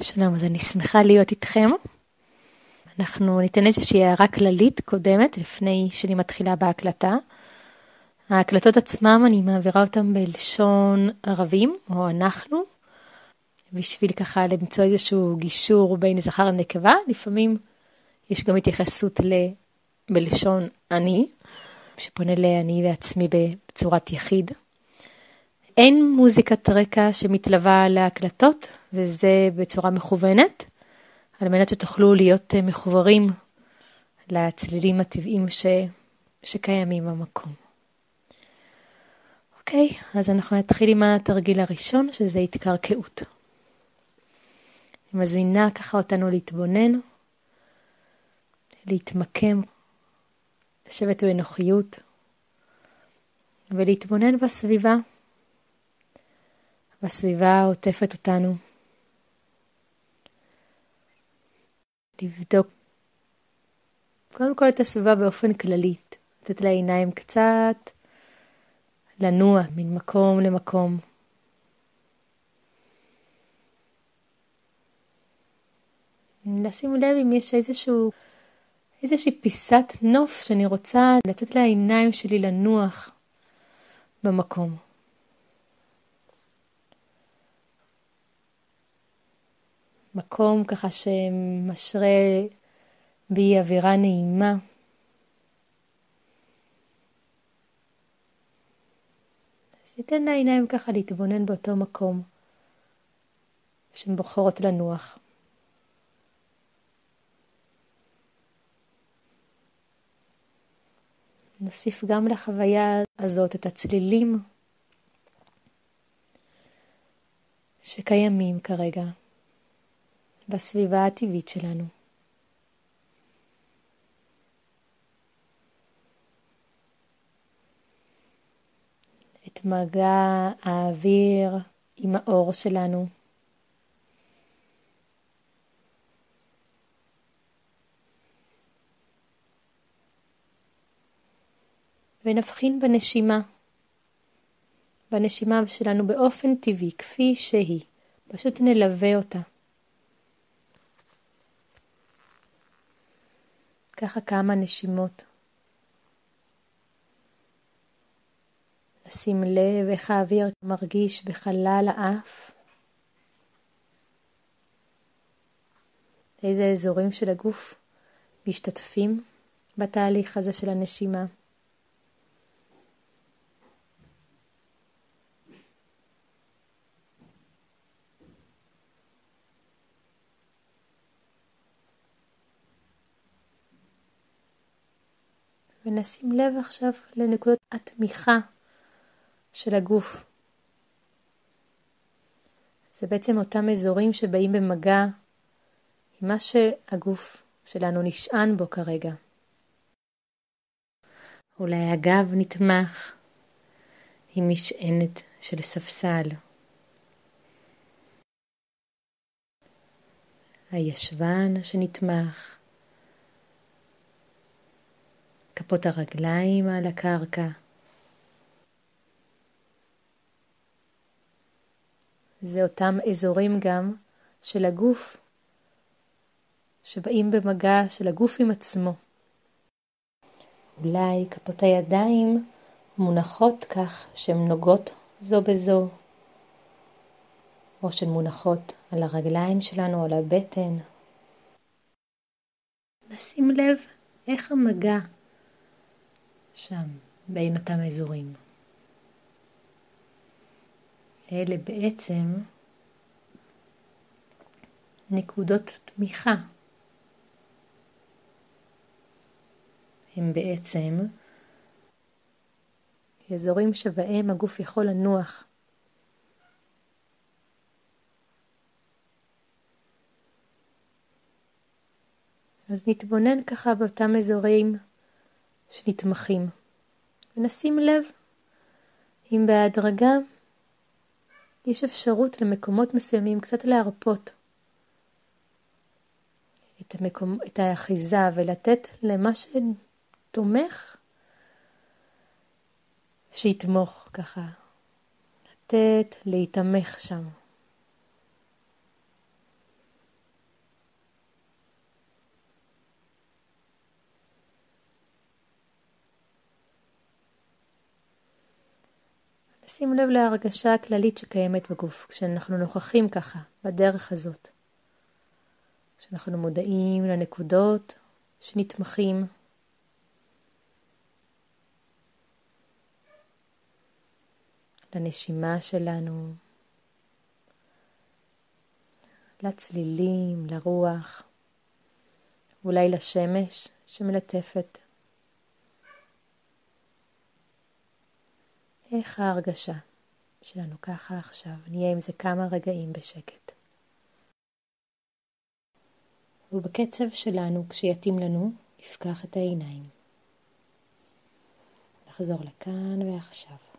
שלום, אז אני שמחה להיות איתכם. אנחנו ניתן איזושהי הערה כללית קודמת, לפני שאני מתחילה בהקלטה. ההקלטות עצמם, אני מעבירה אותם בלשון ערבים, או אנחנו, בשביל ככה למצוא איזשהו גישור בין זכר לנקבה. לפעמים יש גם התייחסות בלשון אני, שפונה לאני ועצמי בצורת יחיד. אין מוזיקת רקע שמתלווה להקלטות, וזה בצורה מכוונת, על מנת שתוכלו להיות מחוברים לצלילים הטבעיים שקיימים במקום. אוקיי, אז אנחנו נתחיל עם התרגיל הראשון, שזה התקרקעות. אני מזמינה ככה אותנו להתבונן, להתמקם, לשבת בנוחיות, ולהתבונן בסביבה. בסביבה עוטפת אותנו. לבדוק קודם כל את הסביבה באופן כללי, לתת לעיניים קצת לנוע מן מקום למקום. לשים לב אם יש איזושהי פיסת נוף שאני רוצה לתת לעיניים שלי לנוח במקום. מקום ככה שמשרה בי אווירה נעימה. אז ניתן לעיניים ככה להתבונן באותו מקום שהן בוחרות לנוח. נוסיף גם לחוויה הזאת את הצלילים שקיימים כרגע בסביבה הטבעית שלנו. את מגע האוויר עם האור שלנו. ונבחין בנשימה שלנו באופן טבעי, כפי שהיא. פשוט נלווה אותה. ככה כמה נשימות. נשים לב איך האוויר מרגיש בחלל האף. איזה אזורים של הגוף משתתפים בתהליך הזה של הנשימה. ונשים לב עכשיו לנקודות התמיכה של הגוף. זה בעצם אותם אזורים שבאים במגע עם מה שהגוף שלנו נשען בו כרגע. אולי הגב נתמך עם משענת של ספסל. הישבן שנתמך. כפות הרגליים על הקרקע. זה אותם אזורים גם של הגוף שבאים במגע של הגוף עם עצמו. אולי כפות הידיים מונחות כך שהן נוגעות זו בזו, או שהן מונחות על הרגליים שלנו או על הבטן. נשים לב איך המגע שם בין אותם אזורים. אלה בעצם נקודות תמיכה. הם בעצם אזורים שבהם הגוף יכול לנוח. אז נתבונן ככה באותם אזורים שנתמכים. ונשים לב אם בהדרגה יש אפשרות למקומות מסוימים קצת להרפות את האחיזה ולתת למה שתומך שיתמוך ככה. לתת, להתמך שם. שים לב להרגשה הכללית שקיימת בגוף, כשאנחנו נוכחים ככה, בדרך הזאת. כשאנחנו מודעים לנקודות שנתמכים, לנשימה שלנו, לצלילים, לרוח, אולי לשמש שמלטפת. איך ההרגשה שלנו ככה עכשיו? נהיה עם זה כמה רגעים בשקט. ובקצב שלנו, כשיתאים לנו, נפקח את העיניים. נחזור לכאן ועכשיו.